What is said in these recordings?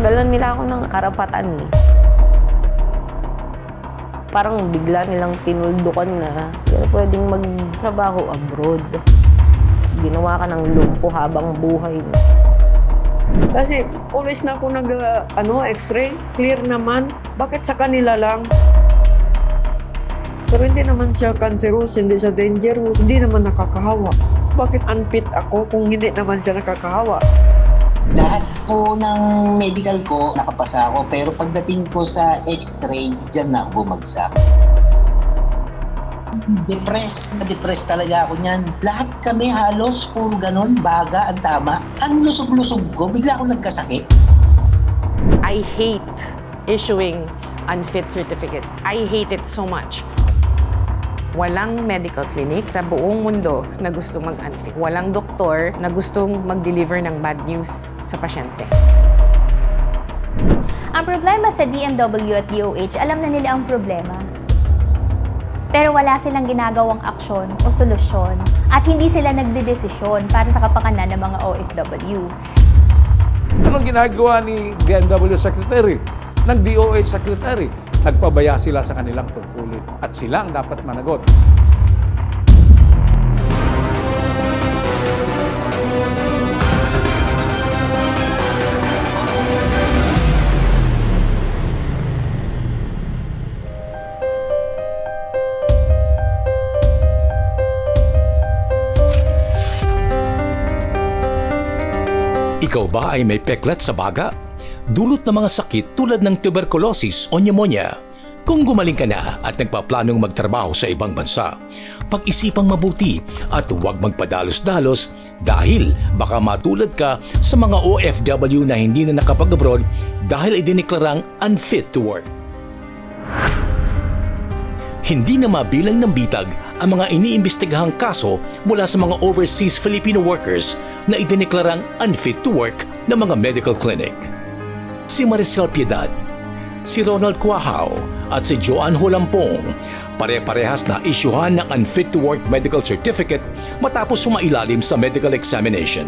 tinanggalan nila ako ng karapatan eh. Parang bigla nilang tinuldukan na pero pwedeng magtrabaho abroad. Ginawa ka ng lumpo habang buhay mo. Kasi always na ako x-ray, clear naman. Bakit sa kanila lang? Pero hindi naman siya cancerous, hindi siya dangerous, hindi naman nakakahawa. Bakit unfit ako kung hindi naman siya nakakahawa? Lahat po ng medical ko, nakapasa ako. Pero pagdating ko sa x-ray, dyan na ako bumagsak. Depressed talaga ako niyan. Lahat kami halos, puro ganon, baga ang tama. Ang lusog-lusog ko, bigla ako nagkasakit. I hate issuing unfit certificates. I hate it so much. Walang medical clinic sa buong mundo na gusto mag-unfit. Walang doktor na gustong mag-deliver ng bad news sa pasyente. Ang problema sa DMW at DOH, alam na nila ang problema. Pero wala silang ginagawang aksyon o solusyon at hindi sila nagdedesisyon para sa kapakanan ng mga OFW. Anong ginagawa ni DMW Secretary, ng DOH Secretary? Nagpabaya sila sa kanilang tungkulin at sila ang dapat managot. Ikaw ba ay may peklat sa baga? Dulot ng mga sakit tulad ng tuberculosis o pneumonia. Kung gumaling ka na at nagpaplanong magtrabaho sa ibang bansa, pag-isipang mabuti at huwag magpadalos-dalos dahil baka matulad ka sa mga OFW na hindi na nakapag-abroad dahil idineklarang unfit to work. Hindi na mabilang ng bitag ang mga iniimbestigahang kaso mula sa mga overseas Filipino workers na idineklarang unfit to work ng mga medical clinic. Si Maricel Piedad, si Ronald Cuajao at si Joan Holampong pare-parehas na isyuhan ng unfit to work medical certificate matapos sumailalim sa medical examination.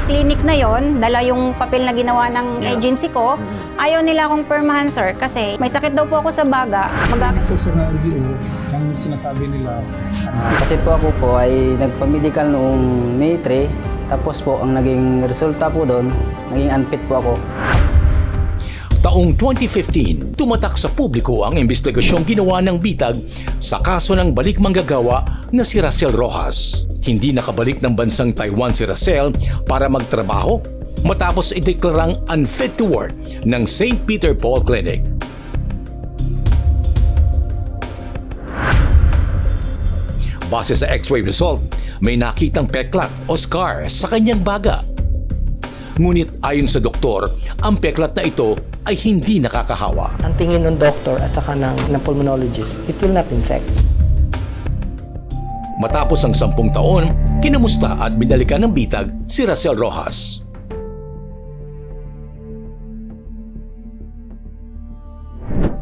Clinic na yon, dala yung papel na ginawa ng agency ko. Ayaw nila akong permahan, sir, kasi may sakit daw po ako sa baga. Ito sa LGO, ang sinasabi nila. Kasi po ako po ay nagpa-medical noong May 3, tapos po ang naging resulta po doon, naging unfit po ako. Taong 2015, tumatak sa publiko ang investigasyong ginawa ng bitag sa kaso ng balik manggagawa na si Racel Rojas. Hindi nakabalik ng bansang Taiwan si Racel para magtrabaho matapos ideklarang unfit to work ng St. Peter Paul Clinic. Base sa x-ray result, may nakitang peklat o scar sa kanyang baga. Ngunit ayon sa doktor, ang peklat na ito ay hindi nakakahawa. Ang tingin ng doktor at saka ng pulmonologist, it will not infect. Matapos ang 10 taon, kinamusta at binalikan ng bitag si Racel Rojas.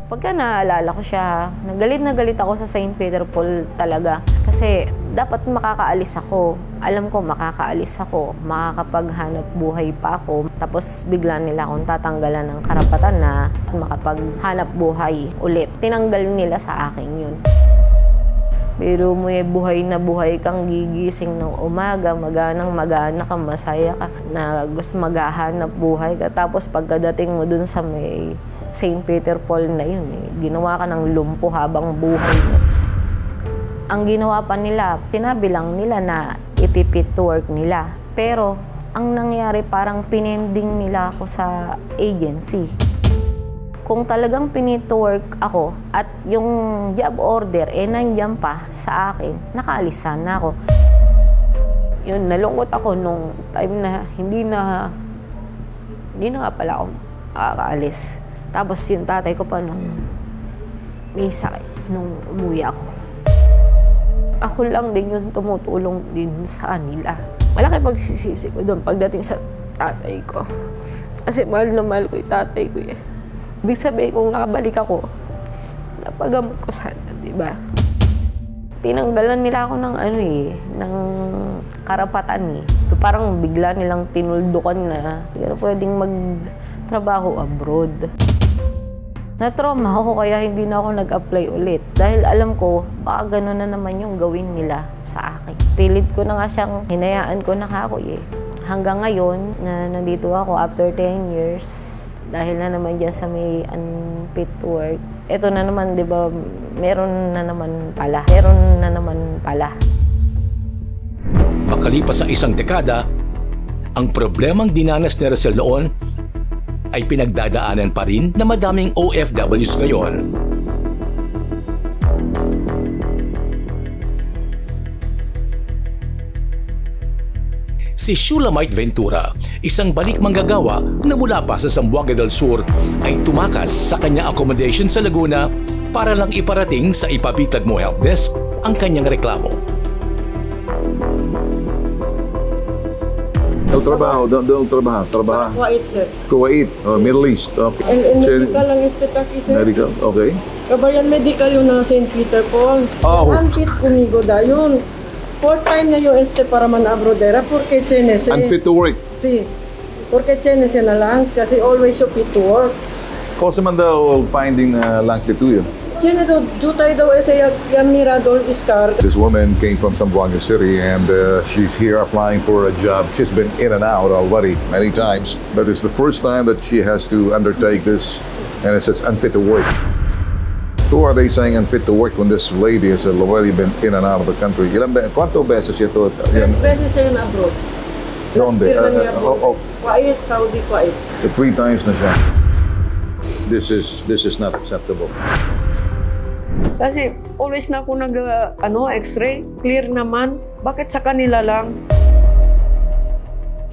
Pagka naalala ko siya, nagalit na galit ako sa St. Peter Paul talaga. Kasi dapat makakaalis ako. Alam ko makakaalis ako, makakapaghanap buhay pa ako. Tapos bigla nila akong tatanggalan ng karapatan na makapaghanap buhay ulit. Tinanggal nila sa akin yun. Pero may buhay na buhay kang gigising ng umaga, magana ka, masaya ka, na gusto maghahanap buhay ka. Tapos pagkadating mo dun sa may St. Peter Paul na yun, ginawa ka ng lumpo habang buhay mo. Ang ginawa pa nila, tinabilang nila na ipipit to work nila. Pero ang nangyari parang pinending nila ako sa agency. Kung talagang pinit to work ako at yung job order nandiyan pa sa akin, nakaalis sana ako. Yun, nalungkot ako nung time na hindi na nga pala ako makakaalis. Tapos yung tatay ko pa nung may sakit nung umuwi ako. Ako lang din yung tumutulong din sa kanila. Malaki pagsisisi ko doon pagdating sa tatay ko. Kasi mahal na mahal ko yung tatay ko eh. Ibig sabihin kung nakabalik ako, napagamot ko sana, di ba? Tinanggalan nila ako ng ng karapatan eh. Parang bigla nilang tinuldukan na pwedeng trabaho abroad. Na-trauma ako kaya hindi na ako nag-apply ulit. Dahil alam ko, baka gano'n na naman yung gawin nila sa akin. Pilit ko na nga siyang hinayaan ko na ako eh. Hanggang ngayon, na nandito ako after 10 years, dahil na naman dyan sa may unfit to work. Ito na naman, di ba, meron na naman pala. Makalipas sa isang dekada, ang problemang dinanas ni Rosel noon ay pinagdadaanan pa rin na madaming OFWs ngayon. Si Shulamite Ventura, isang balik manggagawa na mula pa sa Zamboanga del Sur, ay tumakas sa kanyang accommodation sa Laguna para lang iparating sa Ipabitag Mo Help Desk ang kanyang reklamo. Trabaho. Kuwait, sir. Kuwait, Middle East. Okay. And medical lang istetaki, sir. Medical, okay. Kabayan medical yung na St. Peter Paul. Oh. Unfit kumigo dayon. 4 time na yung para man abrodera porque chenes. Unfit to work. Si. Porque chenes na lang kasi always so fit to work. Cosa man daw finding lang to you? Chenes do jutay daw esa yung mirador iskar. This woman came from Zamboanga City and she's here applying for a job. She's been in and out already many times, but it's the first time that she has to undertake this, and it says unfit to work. Who are they saying unfit to work when this lady has already been in and out of the country? ¿Cuánto beses ito? 3 beses siya na abroad. ¿Dónde? Kuwait, Saudi, Kuwait. So 3 times na siya. This is not acceptable. Kasi always na ako x-ray, clear naman. Bakit sa kanila lang?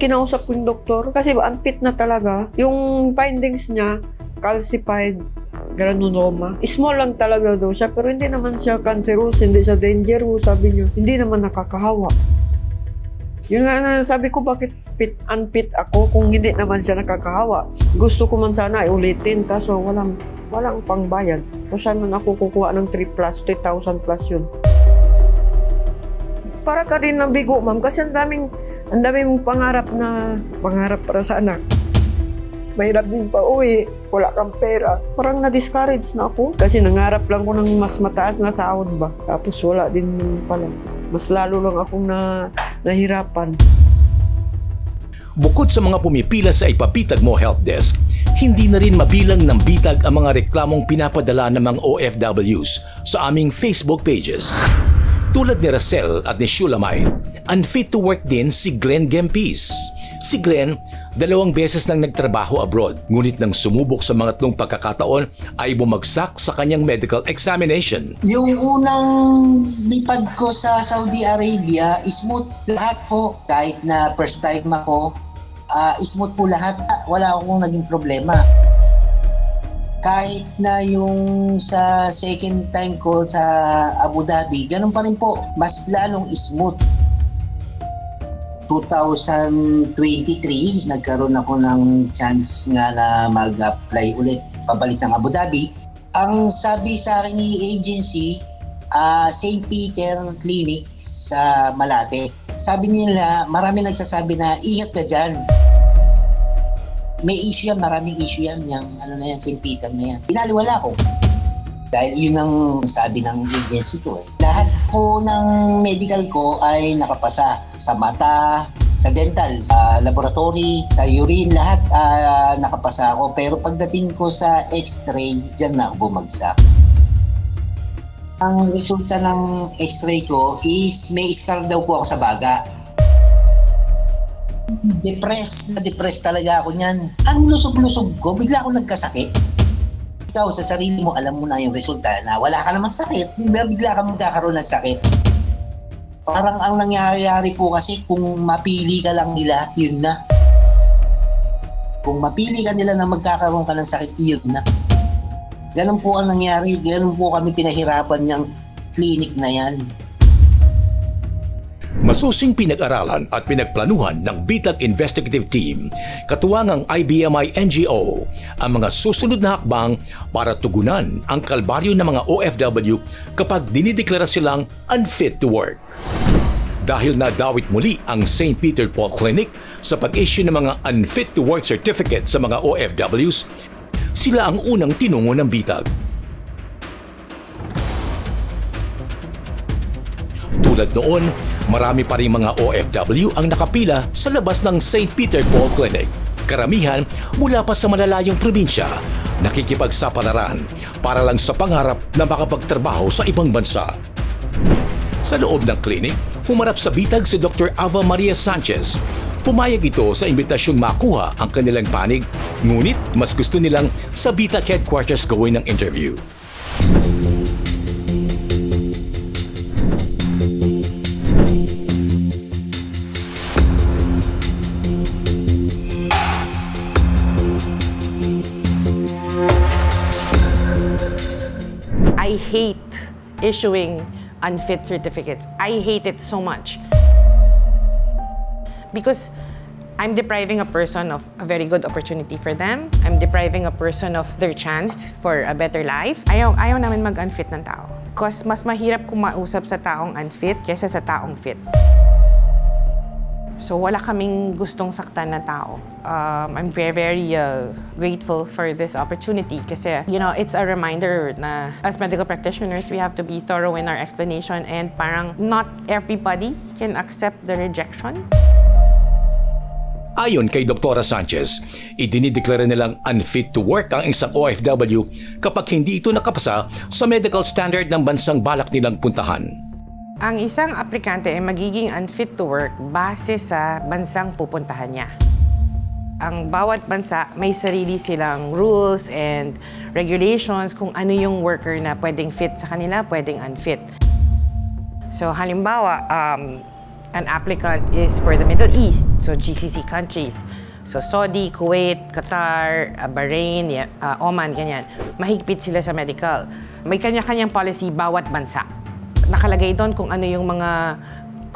Kinausap ko yung doktor kasi unfit na talaga. Yung findings niya, calcified granuloma. Small lang talaga daw siya, pero hindi naman siya cancerous, hindi siya dangerous, sabi niyo. Hindi naman nakakahawa. Yun nga sabi ko, bakit unfit ako kung hindi naman siya nakakahawa? Gusto ko man sana ulitin, kaso walang pangbayad. O saan man ako kukuha ng 3,000 plus yun. Para ka din ng bigo, ma'am, kasi ang daming pangarap para sa anak. Mahirap din pa uwi, wala kang pera. Parang na-discourage na ako. Kasi nangarap lang ko ng mas mataas na sahod ba. Tapos wala din pala. Mas lalo lang akong nahirapan. Bukod sa mga pumipila sa Ipabitag Mo Help Desk, hindi na rin mabilang ng bitag ang mga reklamong pinapadala ng mga OFWs sa aming Facebook pages. Tulad ni Rosel at ni Shulamite, unfit to work din si Glenn Gempis. Si Glenn, 2 beses nang nagtrabaho abroad, ngunit nang sumubok sa mga tlong pagkakataon ay bumagsak sa kanyang medical examination. Yung unang lipad ko sa Saudi Arabia, smooth lahat po. Kahit na first time ako, smooth po lahat. Wala akong naging problema. Kahit na yung sa second time ko sa Abu Dhabi, ganun pa rin po. Mas lalong smooth. 2023, nagkaroon ako ng chance nga na mag-apply ulit pabalik ng Abu Dhabi. Ang sabi sa akin ni agency, St. Peter Clinic sa Malate. Sabi nila, marami nagsasabi na ingat ka dyan. May issue yan, maraming issue yan, yung St. Peter na yan. Pinaliwala ko. Dahil yun ang sabi ng agency ko. Lahat po ng medical ko ay nakapasa. Sa mata, sa dental, laboratory, sa urine, lahat nakapasa ako. Pero pagdating ko sa x-ray, dyan na ako bumagsak. Ang resulta ng x-ray ko is may scar daw po ako sa baga. Depressed talaga ako niyan. Ang lusog-lusog ko, bigla ako nagkasakit. Ikaw sa sarili mo, alam mo na yung resulta na wala ka naman sakit, bigla ka magkakaroon ng sakit. Parang ang nangyayari po kasi kung mapili ka lang nila, yun na. Kung mapili ka nila na magkakaroon ka ng sakit, yun na. Ganun po ang nangyari, ganun po kami pinahirapan niyang clinic na yan. Masusing pinag-aralan at pinagplanuhan ng Bitag Investigative Team, katuwangang IBMI NGO, ang mga susunod na hakbang para tugunan ang kalbaryo ng mga OFW kapag dinideklara silang unfit to work. Dahil nadawit muli ang St. Peter Paul Clinic sa pag-issue ng mga unfit to work certificate sa mga OFWs, sila ang unang tinungo ng bitag. Tulad noon, marami pa rin mga OFW ang nakapila sa labas ng St. Peter Paul Clinic. Karamihan mula pa sa malalayong probinsya, nakikipagsapalaran para lang sa pangarap na makapagtrabaho sa ibang bansa. Sa loob ng clinic, humarap sa bitag si Dr. Ava Maria Sanchez. Pumayag ito sa imbitasyong makuha ang kanilang panig, ngunit mas gusto nilang sa bitag headquarters gawin ng interview. I hate issuing unfit certificates. I hate it so much. Because I'm depriving a person of a very good opportunity for them. I'm depriving a person of their chance for a better life. Ayaw namin mag-unfit ng tao. Because mas mahirap kumausap sa taong unfit kaysa sa taong fit. So wala kaming gustong saktan na tao. I'm very grateful for this opportunity kasi, you know, it's a reminder na as medical practitioners, we have to be thorough in our explanation and parang not everybody can accept the rejection. Ayon kay Dr. Sanchez, idinideklara nilang unfit to work ang isang OFW kapag hindi ito nakapasa sa medical standard ng bansang balak nilang puntahan. Ang isang aplikante ay magiging unfit to work base sa bansang pupuntahan niya. Ang bawat bansa may sarili silang rules and regulations kung ano yung worker na pwedeng fit sa kanila, pwedeng unfit. So halimbawa, an applicant is for the Middle East, so GCC countries. So Saudi, Kuwait, Qatar, Bahrain, Oman, ganyan. Mahigpit sila sa medical. May kanya-kanyang policy bawat bansa. Nakalagay doon kung ano yung mga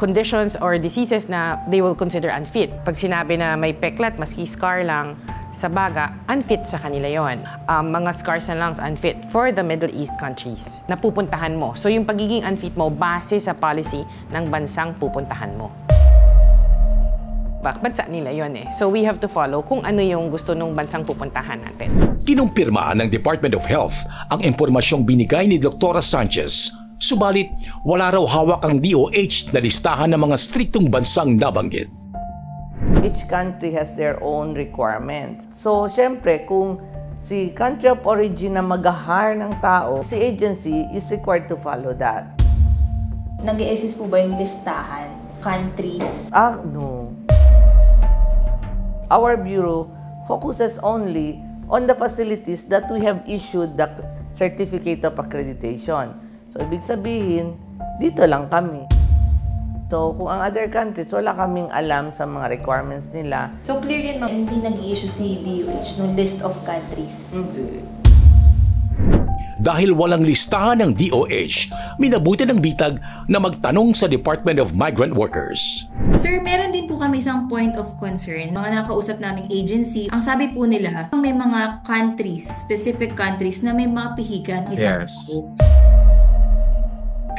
conditions or diseases na they will consider unfit. Pag sinabi na may peklat, maski scar lang sa baga, unfit sa kanila yon. Mga scars na lungs, unfit for the Middle East countries na pupuntahan mo. So yung pagiging unfit mo, base sa policy ng bansang pupuntahan mo. Bansa nila yon eh. So we have to follow kung ano yung gusto ng bansang pupuntahan natin. Kinumpirma ng Department of Health ang impormasyong binigay ni Dr. Sanchez. Subalit, wala raw hawak ang DOH na listahan ng mga striktong bansang nabanggit. Each country has their own requirements. So, syempre, kung si country of origin na mag-hire ng tao, si agency is required to follow that. Nag-i-assist po ba yung listahan? Countries? No. Our bureau focuses only on the facilities that we have issued the certificate of accreditation. So, ibig sabihin, dito lang kami. So, kung ang other countries, wala kaming alam sa mga requirements nila. So, clear yun, ma'am, hindi nag-i-issue si DOH ng list of countries? Hindi. Dahil walang listahan ng DOH, minabuti ng bitag na magtanong sa Department of Migrant Workers. Sir, meron din po kami isang point of concern. Mga nakausap naming agency, ang sabi po nila, may mga countries, specific countries na may mga pihigan. Yes.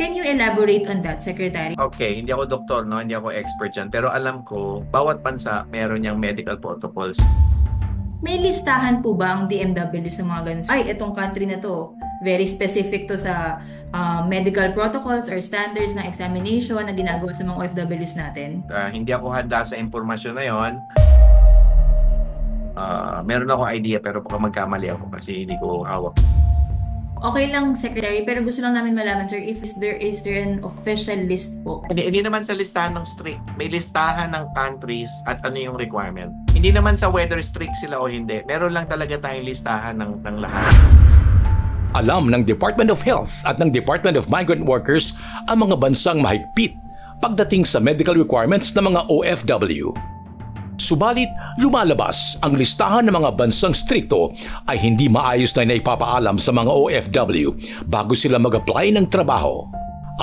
Can you elaborate on that, Secretary? Okay, hindi ako doktor, no? Hindi ako expert dyan. Pero alam ko, bawat bansa meron niyang medical protocols. May listahan po ba ang DMW sa mga ganun? Ay, itong country na to, very specific to sa medical protocols or standards ng examination na ginagawa sa mga OFWs natin? Hindi ako handa sa impormasyon na yon. Meron ako idea pero baka magkamali ako kasi hindi ko hawak. Okay lang, Secretary, pero gusto lang namin malaman, sir, if there is an official list po. Hindi naman sa listahan ng strict. May listahan ng countries at ano yung requirement. Hindi naman sa whether strict sila o hindi. Meron lang talaga tayong listahan ng lahat. Alam ng Department of Health at ng Department of Migrant Workers ang mga bansang mahigpit pagdating sa medical requirements ng mga OFW. Subalit, lumalabas ang listahan ng mga bansang strikto ay hindi maayos na naipapaalam sa mga OFW bago sila mag-apply ng trabaho.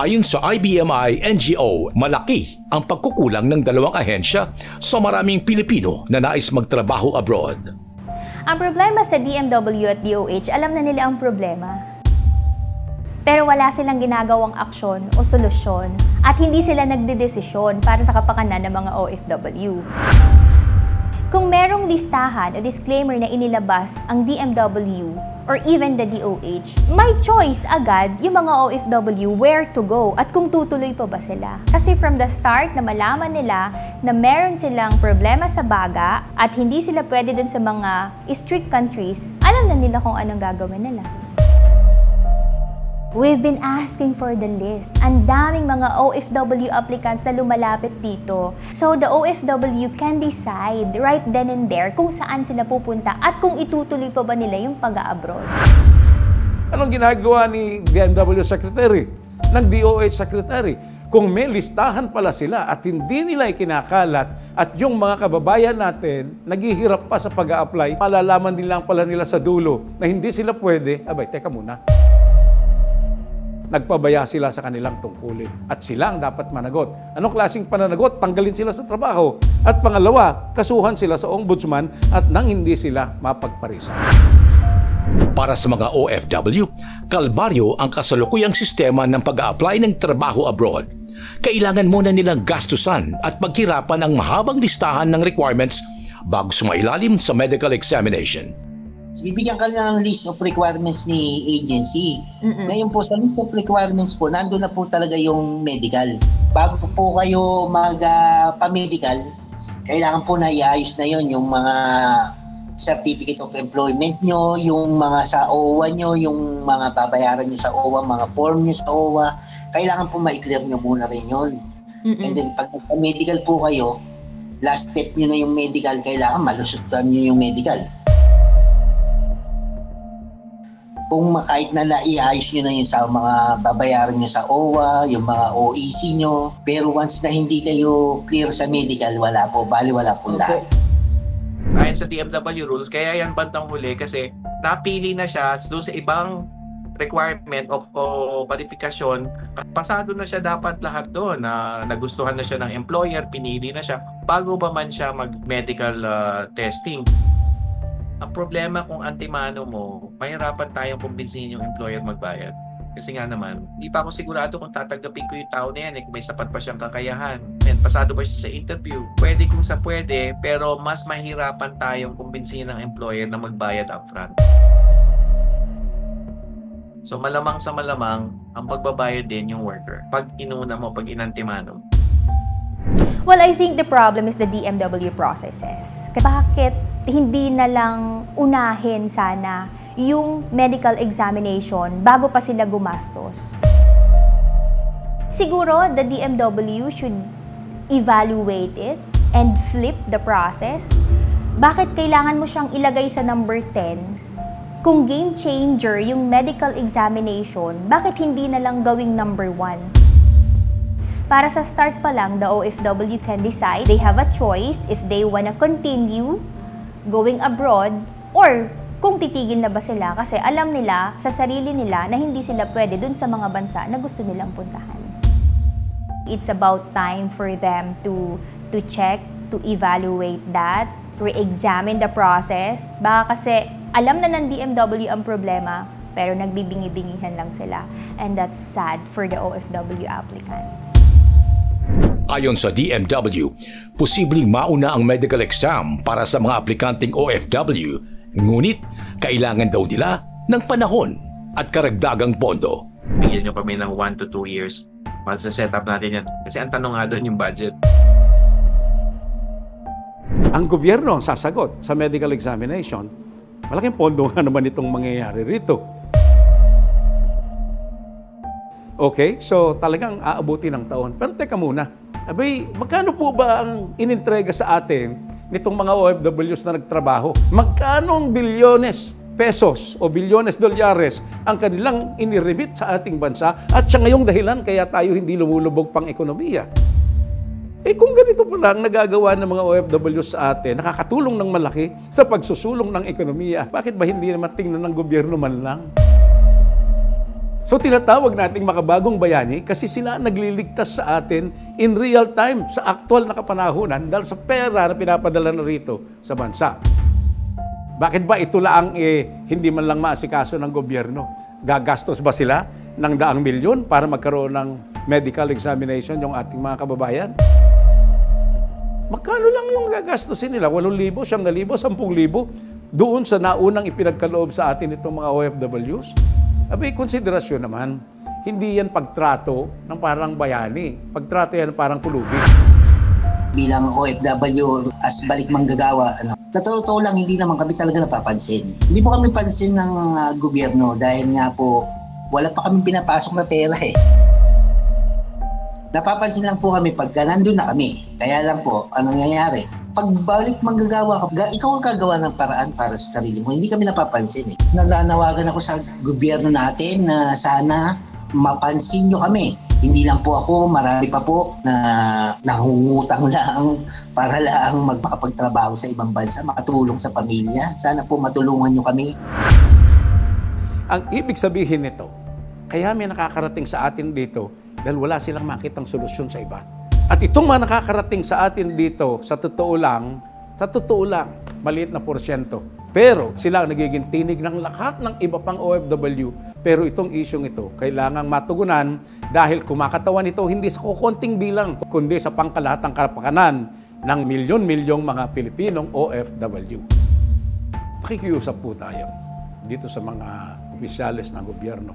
Ayon sa IBMI NGO, malaki ang pagkukulang ng dalawang ahensya sa maraming Pilipino na nais magtrabaho abroad. Ang problema sa DMW at DOH, alam na nila ang problema. Pero wala silang ginagawang aksyon o solusyon at hindi sila nagdedesisyon para sa kapakanan ng mga OFW. Kung merong listahan o disclaimer na inilabas ang DMW or even the DOH, may choice agad yung mga OFW where to go at kung tutuloy pa ba sila. Kasi from the start na malaman nila na meron silang problema sa baga at hindi sila pwede dun sa mga strict countries, alam na nila kung anong gagawin nila. We've been asking for the list. Ang daming mga OFW applicants na lumalapit dito. So the OFW can decide right then and there kung saan sila pupunta at kung itutuloy pa ba nila yung pag-a-abroad. Anong ginagawa ni DMW Secretary, ng DOH Secretary? Kung may listahan pala sila at hindi nila ikinakalat at yung mga kababayan natin naghihirap pa sa pag-a-apply, malalaman din lang pala nila sa dulo na hindi sila pwede, abay, teka muna. Nagpabaya sila sa kanilang tungkulin at sila ang dapat managot. Anong klaseng pananagot? Tanggalin sila sa trabaho. At pangalawa, kasuhan sila sa ombudsman at nang hindi sila mapagparisan. Para sa mga OFW, kalbaryo ang kasalukuyang sistema ng pag-a-apply ng trabaho abroad. Kailangan muna nilang gastusan at paghirapan ang mahabang listahan ng requirements bago sumailalim sa medical examination. Bibigyan ka lang ng list of requirements ni agency. Ngayon po, sa list of requirements po, nandun na po talaga yung medical. Bago po kayo mag-pa-medical, kailangan po na iayos na yon yung mga certificate of employment nyo, yung mga sa OWA nyo, yung mga babayaran nyo sa OWA, mga form nyo sa OWA. Kailangan po ma-clear nyo muna rin yun. And then, pag nagpa-medical po kayo, last step nyo na yung medical, kailangan malusutan nyo yung medical. Kung kahit na naiayos nyo na yun sa mga babayaran nyo sa OWA, yung mga OEC nyo, pero once na hindi kayo clear sa medical, wala po, wala po lahat. Ayon sa DMW rules, kaya yan bandang huli kasi napili na siya doon sa ibang requirement o kwalifikasyon, pasado na siya dapat lahat doon, na nagustuhan na siya ng employer, pinili na siya, bago ba man siya mag-medical testing. Ang problema kung antimano mo, mahirapan tayong kumbinsihin yung employer magbayad. Kasi nga naman, hindi pa ako sigurado kung tatanggapin ko yung tao na yan kung may sapat pa siyang kakayahan. And pasado ba siya sa interview? Pwede kung sa pwede, pero mas mahirapan tayong kumbinsihin ng employer na magbayad upfront. So malamang sa malamang, ang pagbabayad din yung worker. Pag inuna mo, pag inantimano. Well, I think the problem is the DMW processes. Bakit hindi na lang unahin sana yung medical examination bago pa sila gumastos? Siguro, the DMW should evaluate it and flip the process. Bakit kailangan mo siyang ilagay sa number 10? Kung game changer yung medical examination, bakit hindi na lang gawing number 1? Para sa start pa lang, the OFW can decide. They have a choice if they wanna continue going abroad or kung titigil na ba sila kasi alam nila sa sarili nila na hindi sila pwede dun sa mga bansa na gusto nilang puntahan. It's about time for them to check, to evaluate that, re-examine the process. Baka kasi alam na ng DMW ang problema pero nagbibingi-bingihan lang sila. And that's sad for the OFW applicants. Ayon sa DMW, posibleng mauna ang medical exam para sa mga aplikanteng OFW, ngunit kailangan daw nila ng panahon at karagdagang pondo. Bigyan nyo kami ng 1 to 2 years. Mas-set up natin yan. Kasi ang tanong nga doon yung budget. Ang gobyerno ang sasagot sa medical examination. Malaking pondo nga naman itong mangyayari rito. Okay, so talagang aabuti ng taon. Pero teka muna. Abay, magkano po ba ang inintrega sa atin nitong mga OFWs na nagtrabaho? Magkano ang bilyones pesos o bilyones dolyares ang kanilang iniremit sa ating bansa at siya ngayong dahilan kaya tayo hindi lumulubog pang ekonomiya? Kung ganito pala ang nagagawa ng mga OFWs sa atin, nakakatulong ng malaki sa pagsusulong ng ekonomiya, bakit ba hindi naman tingnan ng gobyerno man lang? So tinatawag nating makabagong bayani kasi sila nagliligtas sa atin in real time sa aktual na kapanahunan dahil sa pera na pinapadala na rito sa bansa. Bakit ba ito lang hindi man lang maasikaso ng gobyerno? Gagastos ba sila ng daang milyon para magkaroon ng medical examination yung ating mga kababayan? magkano lang yung gagastusin nila? 8,000, 9,000, 10,000 doon sa naunang ipinagkaloob sa atin itong mga OFWs? Abay, konsiderasyon naman. Hindi yan pagtrato ng parang bayani. Pagtrato yan parang pulubi. Bilang OFW, as balik manggagawa, sa totoo lang, hindi naman kami talaga napapansin. Hindi po kami pansin ng gobyerno dahil nga po, wala pa kami pinapasok na pera eh. Napapansin lang po kami pagka nandun na kami. Kaya lang po, anong nangyayari? Pagbalik manggagawa ka, ikaw ang kagawa ng paraan para sa sarili mo. Hindi kami napapansin eh. Nananawagan ako sa gobyerno natin na sana mapansin nyo kami. Hindi lang po ako, marami pa po na nangungutang lang para lang magmakapagtrabaho sa ibang bansa, makatulong sa pamilya. Sana po matulungan nyo kami. Ang ibig sabihin nito, kaya may nakakarating sa atin dito dahil wala silang makitang solusyon sa iba. At itong mga nakakarating sa atin dito, sa totoo lang, maliit na porsyento. Pero sila ang nagiging tinig ng lahat ng iba pang OFW. Pero itong isyong ito, kailangang matugunan dahil kumakatawan ito hindi sa kukunting bilang, kundi sa pangkalahatang karapakanan ng milyon-milyong mga Pilipinong OFW. Pakikiusap po tayo dito sa mga opisyales ng gobyerno,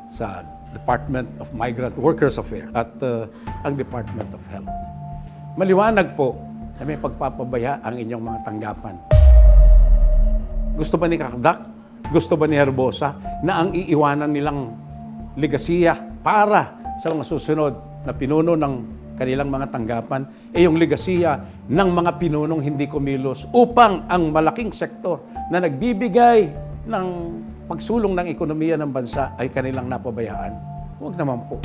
sa Department of Migrant Workers Affairs at ang Department of Health. Maliwanag po na may pagpapabaya ang inyong mga tanggapan. Gusto ba ni Kakdak? Gusto ba ni Herbosa na ang iiwanan nilang legasiya para sa mga susunod na pinuno ng kanilang mga tanggapan yung legasiya ng mga pinunong hindi kumilos upang ang malaking sektor na nagbibigay ng pagsulong ng ekonomiya ng bansa ay kanilang napabayaan? Huwag naman po.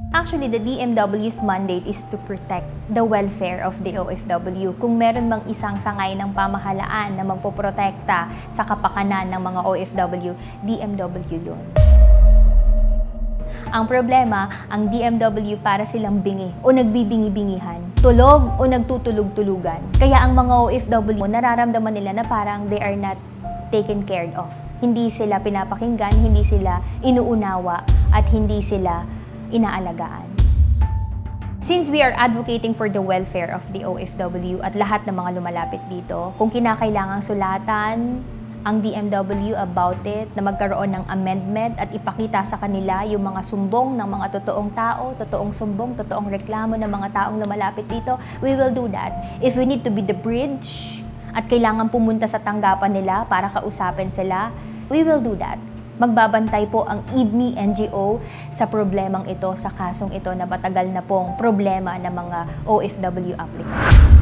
Actually, the DMW's mandate is to protect the welfare of the OFW. Kung meron mang isang sangay ng pamahalaan na magpoprotekta sa kapakanan ng mga OFW, DMW yun. Ang problema, ang DMW para silang bingi o nagbibingi-bingihan, tulog o nagtutulog-tulugan. Kaya ang mga OFW, nararamdaman nila na parang they are not taken care of. Hindi sila pinapakinggan, hindi sila inuunawa, at hindi sila inaalagaan. Since we are advocating for the welfare of the OFW at lahat ng mga lumalapit dito, kung kinakailangang sulatan ang DMW about it, na magkaroon ng amendment at ipakita sa kanila yung mga sumbong ng mga totoong tao, totoong sumbong, totoong reklamo ng mga taong lumalapit dito, we will do that. If we need to be the bridge at kailangan pumunta sa tanggapan nila para kausapin sila, we will do that. Magbabantay po ang IBNI NGO sa problemang ito, sa kasong ito na matagal na pong problema ng mga OFW applicants.